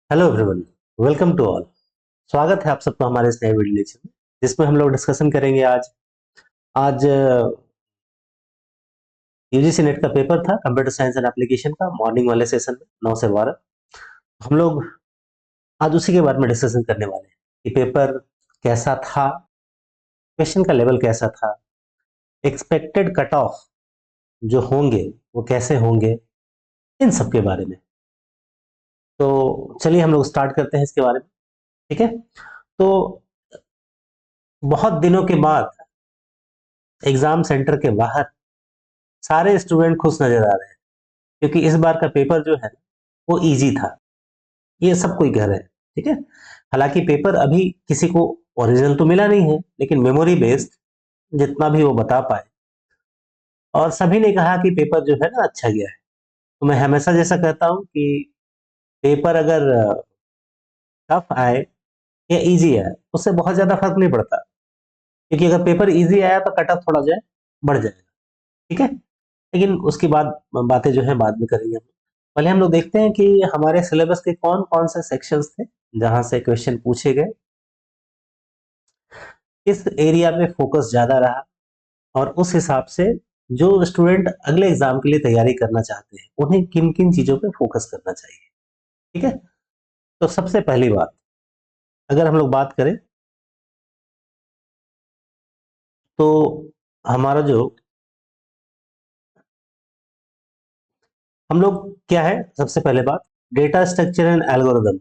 Hello everyone, welcome to all. स्वागत है आप सबका हमारे इस नए वीडियो लेक्चर में, जिसमें हम लोग डिस्कशन करेंगे आज आज यूजीसी नेट का पेपर था कंप्यूटर साइंस एंड एप्लीकेशन का, मॉर्निंग वाले सेशन में 9 से 12। हम लोग आज उसी के बारे में डिस्कशन करने वाले हैं कि पेपर कैसा था, क्वेश्चन का लेवल कैसा था, एक्सपेक्टेड कट ऑफ जो होंगे वो कैसे होंगे, इन सब के बारे में। तो चलिए हम लोग स्टार्ट करते हैं इसके बारे में। ठीक है। तो बहुत दिनों के बाद एग्जाम सेंटर के बाहर सारे स्टूडेंट खुश नजर आ रहे हैं, क्योंकि इस बार का पेपर जो है वो इजी था, ये सब कोई कह रहे हैं। ठीक है। हालांकि पेपर अभी किसी को ओरिजिनल तो मिला नहीं है, लेकिन मेमोरी बेस्ड जितना भी वो बता पाए, और सभी ने कहा कि पेपर जो है ना अच्छा गया है। तो मैं हमेशा जैसा कहता हूँ कि पेपर अगर टफ आए या इजी आए, उससे बहुत ज्यादा फर्क नहीं पड़ता, क्योंकि अगर पेपर इजी आया तो कट ऑफ थोड़ा जो है बढ़ जाएगा। ठीक है। लेकिन उसकी बातें जो है बाद में करेंगे हम। पहले हम लोग देखते हैं कि हमारे सिलेबस के कौन कौन से सेक्शंस थे जहां से क्वेश्चन पूछे गए, किस एरिया पे फोकस ज्यादा रहा, और उस हिसाब से जो स्टूडेंट अगले एग्जाम के लिए तैयारी करना चाहते हैं उन्हें किन किन चीजों पे फोकस करना चाहिए। ठीक है। तो सबसे पहली बात, अगर हम लोग बात करें तो हमारा जो हम लोग क्या है, सबसे पहले बात, डेटा स्ट्रक्चर एंड एल्गोरिदम।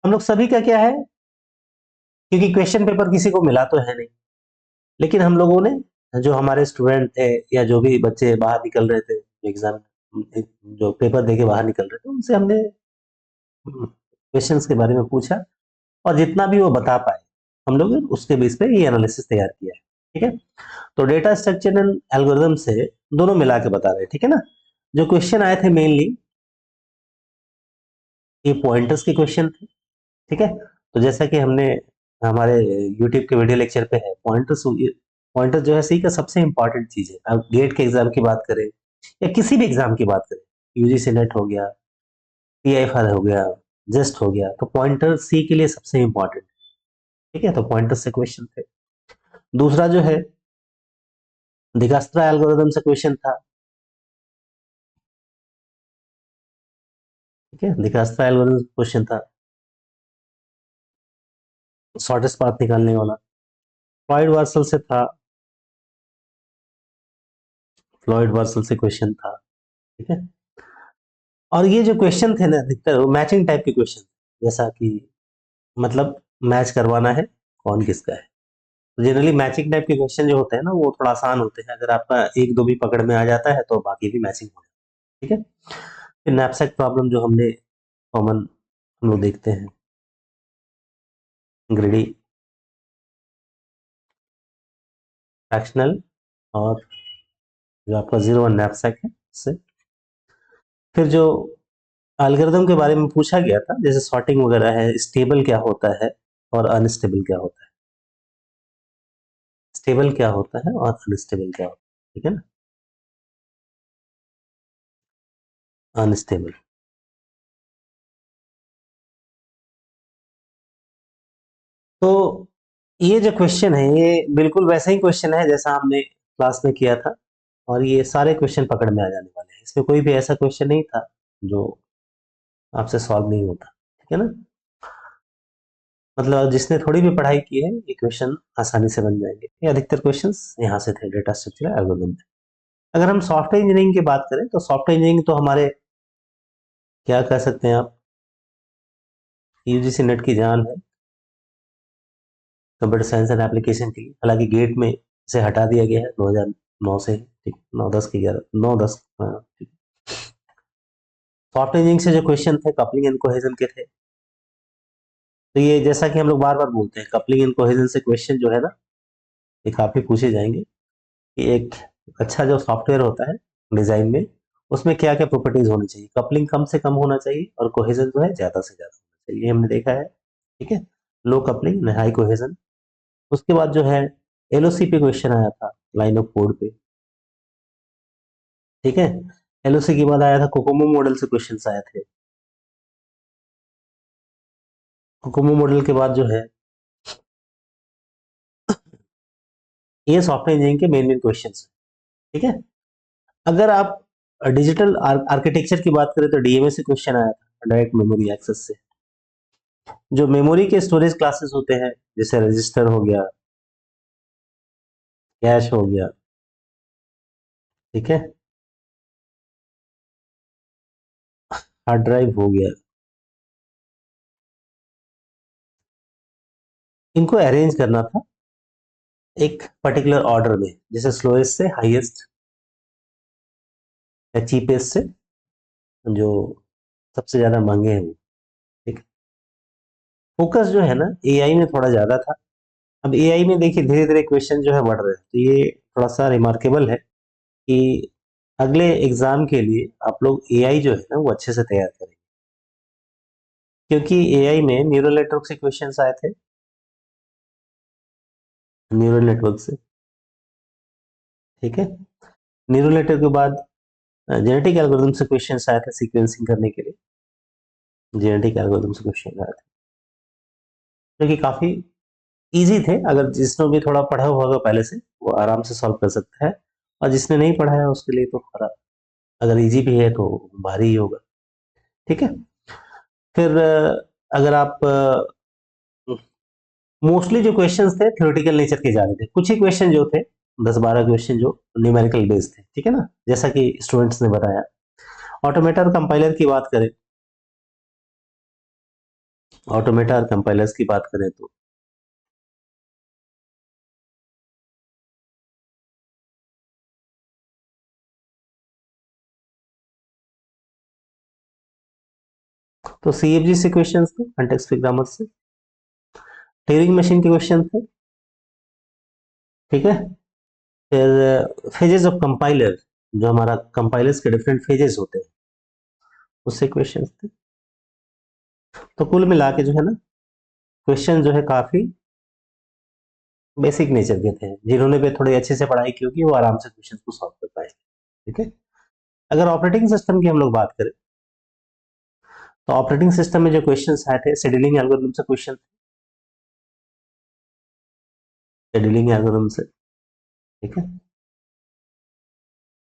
हम लोग सभी का क्या है, क्योंकि क्वेश्चन पेपर किसी को मिला तो है नहीं, लेकिन हम लोगों ने, जो हमारे स्टूडेंट थे या जो भी बच्चे बाहर निकल रहे थे एग्जाम, जो पेपर देके बाहर निकल रहे थे, उनसे हमने क्वेश्चंस के बारे में पूछा, और जितना भी वो बता पाए हम लोग उसके बेस पे ये एनालिसिस तैयार किया है। ठीक है। तो डेटा स्ट्रक्चर एंड एल्गोरिदम से दोनों मिला के बता रहे हैं। ठीक है ना। जो क्वेश्चन आए थे मेनली ये पॉइंटर्स के क्वेश्चन थे। ठीक है। तो जैसा कि हमने हमारे यूट्यूब के वीडियो लेक्चर पे है, पॉइंटर्स पॉइंटर जो है सी का सबसे इंपॉर्टेंट चीज है। अब गेट के एग्जाम की बात करें या किसी भी एग्जाम की बात करें, यूजीसी नेट हो गया, टीआईएफआर हो गया, जस्ट हो गया, तो पॉइंटर सी के लिए सबसे इंपॉर्टेंट। ठीक है। तो पॉइंटर से क्वेश्चन थे। दूसरा जो है दिगास्त्रा एल्गोरिदम से क्वेश्चन था। ठीक है। दिगास्त्रा एल्गोरिदम क्वेश्चन था, शॉर्टेस्ट पाथ निकालने वाला। फ्लॉयड वार्सल से था, फ्लॉयड वार्सल से क्वेश्चन था। ठीक है। और ये जो क्वेश्चन थे ना, अधिकतर मैचिंग टाइप के क्वेश्चन, जैसा कि मतलब मैच करवाना है कौन किसका है। तो जनरली मैचिंग टाइप के क्वेश्चन जो होते हैं ना वो थोड़ा आसान होते हैं, अगर आपका एक दो भी पकड़ में आ जाता है तो बाकी भी मैचिंग हो जाता है। ठीक है। फिर नैपसैक प्रॉब्लम जो हमने कॉमन हम लोग देखते हैं, ग्रेडी, फ्रैक्शनल, और जो आपका जीरो वन नैपसैक है उससे। फिर जो एल्गोरिदम के बारे में पूछा गया था, जैसे सॉर्टिंग वगैरह है, स्टेबल क्या होता है और अनस्टेबल क्या होता है, स्टेबल क्या होता है और अनस्टेबल क्या होता है। ठीक है ना। अनस्टेबल। तो ये जो क्वेश्चन है ये बिल्कुल वैसा ही क्वेश्चन है जैसा हमने क्लास में किया था, और ये सारे क्वेश्चन पकड़ में आ जाने वाले हैं। इसमें कोई भी ऐसा क्वेश्चन नहीं था जो आपसे सॉल्व नहीं होता। ठीक है ना। मतलब जिसने थोड़ी भी पढ़ाई की है ये क्वेश्चन आसानी से बन जाएंगे। ये अधिकतर क्वेश्चंस यहाँ से थे डेटा स्ट्रक्चर एल्गोरिथम में। अगर हम सॉफ्टवेयर इंजीनियरिंग की बात करें तो सॉफ्टवेयर इंजीनियरिंग तो हमारे क्या कह सकते हैं आप, यूजीसी नेट की जान है कंप्यूटर साइंस एंड एप्लीकेशन के लिए। हालांकि गेट में इसे हटा दिया गया है 2009 से। ठीक, 9 10 की 11 9 10। हाँ, ठीक। सॉफ्टवेयर इंजीनियरिंग से जो क्वेश्चन थे कपलिंग एंड कोहेजन के थे। तो ये जैसा कि हम लोग बार बार बोलते हैं, कपलिंग एंड कोहेजन से क्वेश्चन जो है ना ये काफी पूछे जाएंगे, कि एक अच्छा जो सॉफ्टवेयर होता है डिजाइन में, उसमें क्या क्या प्रॉपर्टीज होनी चाहिए। कपलिंग कम से कम होना चाहिए और कोहेजन जो है ज्यादा से ज्यादा होना चाहिए, ये हमने देखा है। ठीक है। लो कपलिंग, हाई कोहेजन। उसके बाद जो है एलओसी पे क्वेश्चन आया था, लाइन ऑफ कोड पे। ठीक है। एलओसी के बाद आया था कोकोमो मॉडल से क्वेश्चन आए थे। कोकोमो मॉडल के बाद जो है ये सॉफ्टवेयर इंजीनियरिंग के मेन मेन क्वेश्चन। ठीक है, अगर आप डिजिटल आर्किटेक्चर की बात करें तो डीएमए से क्वेश्चन आया था, डायरेक्ट मेमोरी एक्सेस से। जो मेमोरी के स्टोरेज क्लासेस होते हैं, जैसे रजिस्टर हो गया, कैश हो गया, ठीक है, हार्ड ड्राइव हो गया, इनको अरेंज करना था एक पर्टिकुलर ऑर्डर में, जैसे स्लोएस्ट से हाईएस्ट या चीपेस्ट से जो सबसे ज्यादा महंगे हैं वो। ठीक है, फोकस जो है ना एआई में थोड़ा ज्यादा था। अब एआई में देखिए धीरे धीरे क्वेश्चन जो है बढ़ रहे हैं, तो ये थोड़ा सा रिमार्केबल है कि अगले एग्जाम के लिए आप लोग एआई जो है ना वो अच्छे से तैयार करें, क्योंकि एआई में न्यूरल नेटवर्क से क्वेश्चंस आए थे, न्यूरल नेटवर्क से। ठीक है, न्यूरल नेटवर्क के बाद जेनेटिक एल्गोरिथम से क्वेश्चंस आए थे सीक्वेंसिंग करने के लिए, जेनेटिक एल्गोरिथम से क्वेश्चन आए थे, जो कि काफी इजी थे। अगर जिसने भी थोड़ा पढ़ा हुआ होगा पहले से वो आराम से सॉल्व कर सकता है, और जिसने नहीं पढ़ा है उसके लिए तो थोड़ा, अगर इजी भी है तो भारी ही होगा। ठीक है, फिर अगर आप मोस्टली जो क्वेश्चंस थे थ्योरेटिकल नेचर के जा रहे थे, कुछ ही क्वेश्चन जो थे 10-12 क्वेश्चन जो न्यूमेरिकल बेस्ड थे। ठीक है ना, जैसा कि स्टूडेंट्स ने बताया। ऑटोमेटा और कंपाइलर की बात करें, ऑटोमेटा और कंपाइलर्स की बात करें तो सीएफजी से क्वेश्चंस थे, कॉन्टेक्स्ट फ्री ग्रामर से, ट्यूरिंग मशीन के क्वेश्चन थे। ठीक है, फिर फेजेस ऑफ कंपाइलर, जो हमारा कंपाइलर्स के डिफरेंट फेजेस होते हैं, उससे क्वेश्चंस थे। तो कुल मिला के जो है ना क्वेश्चन जो है काफी बेसिक नेचर के थे, जिन्होंने भी थोड़ी अच्छे से पढ़ाई की होगी वो आराम से क्वेश्चन को सॉल्व कर पाएंगे। ठीक है, अगर ऑपरेटिंग सिस्टम की हम लोग बात करें तो ऑपरेटिंग सिस्टम में जो क्वेश्चन आए थे शेड्यूलिंग एल्गोरिथम से क्वेश्चन, शेड्यूलिंग एल्गोरिथम से। ठीक है,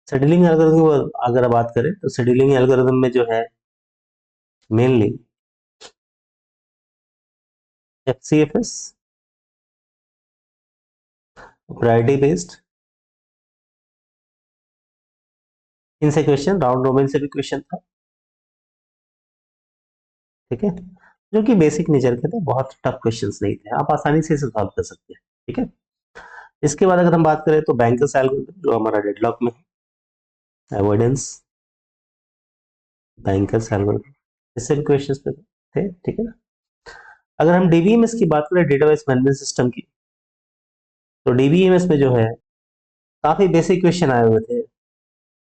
शेड्यूलिंग एल्गोरिथम अगर बात करें तो शेड्यूलिंग एल्गोरिथम में जो है मेनली एफसीएफएस, प्रायोरिटी बेस्ड, इनसे क्वेश्चन, राउंड रोबिन से भी क्वेश्चन था। ठीक है, जो कि बेसिक नेचर के थे, बहुत टफ क्वेश्चंस नहीं थे, आप आसानी से इसे सॉल्व कर सकते हैं। ठीक है, इसके बाद अगर हम बात करें तो बैंकर्स एल्गोरिथम जो हमारा डेडलॉक में है, अवॉइडेंस बैंकर्स एल्गोरिथम, इससे भी क्वेश्चंस थे। ठीक है ना, अगर हम डीबीएमएस की बात करें, डेटाबेस मैनेजमेंट सिस्टम की, तो डीबीएमएस में जो है काफी बेसिक क्वेश्चन आए हुए थे।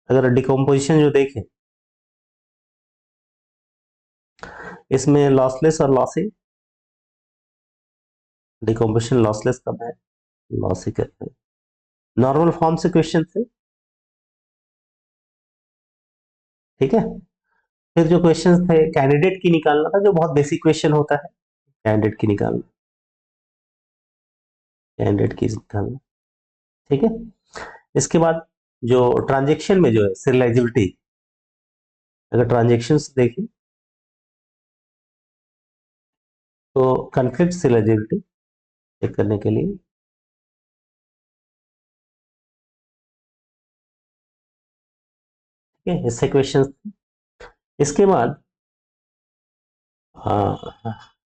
अगर डिकम्पोजिशन जो देखें, इसमें लॉसलेस और लॉसी, डिकम्पोजिशन लॉसलेस कब है, लॉसी करते हैं, नॉर्मल फॉर्म से क्वेश्चन थे। ठीक है, फिर जो क्वेश्चन थे कैंडिडेट की निकालना था, जो बहुत बेसिक क्वेश्चन होता है, कैंडिडेट की निकालना, कैंडिडेट की निकालना। ठीक है, इसके बाद जो ट्रांजेक्शन में जो है सीरियलाइजिबिलिटी, अगर ट्रांजेक्शन्स देखें तो कन्फ्लिक्ट सीरियलाइजिबिलिटी चेक करने के लिए। ठीक है, इससे क्वेश्चन। इसके बाद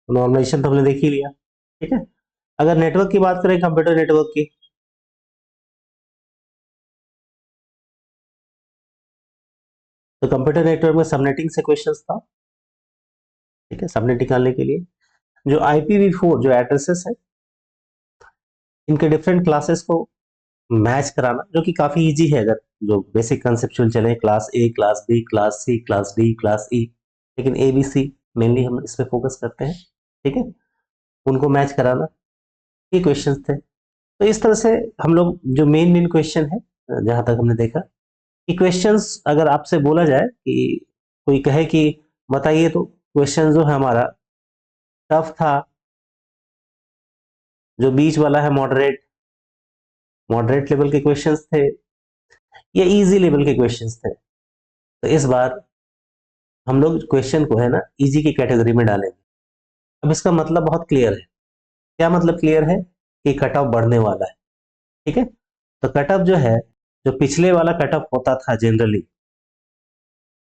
नॉर्मलाइजेशन तो हमने देख ही लिया। ठीक है, अगर नेटवर्क की बात करें, कंप्यूटर नेटवर्क की, तो कंप्यूटर नेटवर्क में सबनेटिंग से क्वेश्चंस था। ठीक है, सबनेट निकालने के लिए जो IPv4 जो एड्रेसेस है, इनके डिफरेंट क्लासेस को मैच कराना, जो कि काफी इजी है अगर जो बेसिक कंसेप्चुअल चले, class A, class B, class C, class D, class E, लेकिन ABC मेनली हम इस पे फोकस करते हैं। ठीक है, उनको मैच कराना, ये क्वेश्चंस थे। तो इस तरह से हम लोग जो मेन मेन क्वेश्चन है, जहां तक हमने देखा कि क्वेश्चंस, अगर आपसे बोला जाए कि कोई कहे कि बताइए तो क्वेश्चन जो है हमारा टफ था, जो बीच वाला है मॉडरेट, मॉडरेट लेवल के क्वेश्चंस थे, या इजी लेवल के क्वेश्चंस थे। तो इस बार हम लोग क्वेश्चन को है ना इजी की कैटेगरी में डालेंगे। अब इसका मतलब बहुत क्लियर है। क्या मतलब क्लियर है? कि कट ऑफ बढ़ने वाला है। ठीक है, तो कट ऑफ जो है, जो पिछले वाला कट ऑफ होता था जनरली,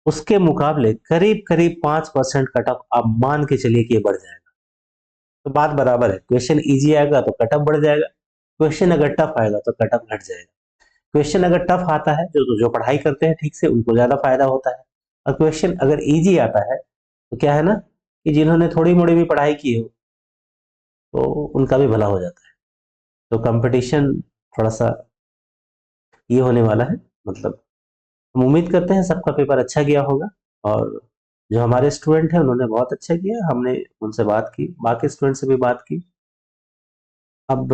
उसके मुकाबले करीब करीब 5% कट ऑफ आप मान के चलिए कि ये बढ़ जाएगा। तो बात बराबर है, क्वेश्चन इजी आएगा तो कट ऑफ बढ़ जाएगा, क्वेश्चन अगर टफ आएगा तो कट ऑफ घट जाएगा। क्वेश्चन अगर टफ आता है, जो जो पढ़ाई करते हैं ठीक से उनको ज्यादा फायदा होता है, और क्वेश्चन अगर इजी आता है तो क्या है ना, कि जिन्होंने थोड़ी मोड़ी भी पढ़ाई की हो तो उनका भी भला हो जाता है। तो कंपटीशन थोड़ा सा ये होने वाला है, मतलब हम उम्मीद करते हैं सबका पेपर अच्छा गया होगा। और जो हमारे स्टूडेंट हैं उन्होंने बहुत अच्छा किया, हमने उनसे बात की, बाकी स्टूडेंट से भी बात की। अब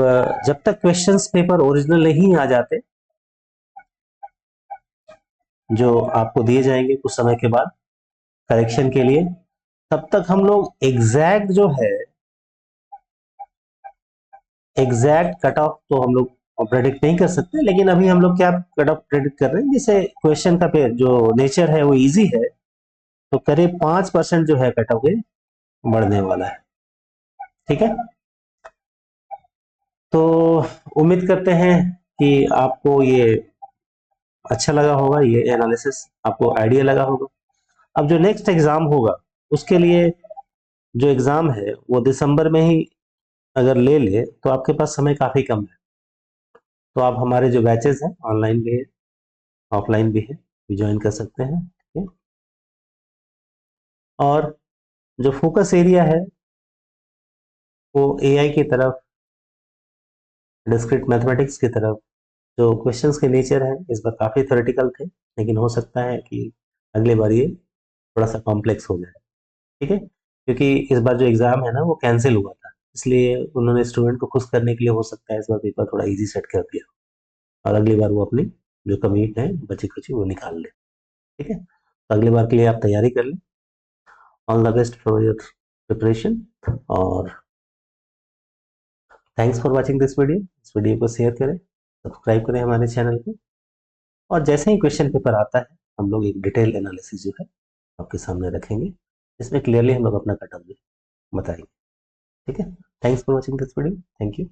जब तक क्वेश्चंस पेपर ओरिजिनल नहीं आ जाते, जो आपको दिए जाएंगे कुछ समय के बाद करेक्शन के लिए, तब तक हम लोग एग्जैक्ट जो है, एग्जैक्ट कट ऑफ तो हम लोग प्रेडिक्ट नहीं कर सकते, लेकिन अभी हम लोग क्या कट ऑफ प्रेडिक्ट कर रहे हैं, जैसे क्वेश्चन का जो नेचर है वो इजी है, तो करीब 5% जो है कट ऑफ ये बढ़ने वाला है। ठीक है, तो उम्मीद करते हैं कि आपको ये अच्छा लगा होगा, ये एनालिसिस आपको आइडिया लगा होगा। अब जो नेक्स्ट एग्जाम होगा उसके लिए, जो एग्जाम है वो दिसंबर में ही अगर ले ले तो आपके पास समय काफी कम है। तो आप हमारे जो बैचेस हैं ऑनलाइन भी है, ऑफलाइन भी है, ज्वाइन कर सकते हैं। ठीक है, और जो फोकस एरिया है वो एआई की तरफ, डिस्क्रीट मैथमेटिक्स की तरफ। जो क्वेश्चंस के नेचर है इस बार काफी थ्योरेटिकल थे, लेकिन हो सकता है कि अगले बार ये थोड़ा सा कॉम्प्लेक्स हो जाए। ठीक है, क्योंकि इस बार जो एग्जाम है ना वो कैंसिल हुआ था, इसलिए उन्होंने स्टूडेंट को खुश करने के लिए हो सकता है इस बार पेपर थोड़ा इजी सेट कर दिया, और अगली बार वो अपनी जो कमी है बची खुची वो निकाल ले। ठीक है, तो अगली बार के लिए आप तैयारी कर लें। All the best for your preparation, और thanks for watching this video. इस वीडियो को शेयर करें, सब्सक्राइब करें हमारे चैनल को, और जैसे ही क्वेश्चन पेपर आता है हम लोग एक डिटेल एनालिसिस जो है आपके सामने रखेंगे, इसमें क्लियरली हम लोग अपना कट ऑफ बताएंगे। ठीक है, thanks for watching this video, thank you.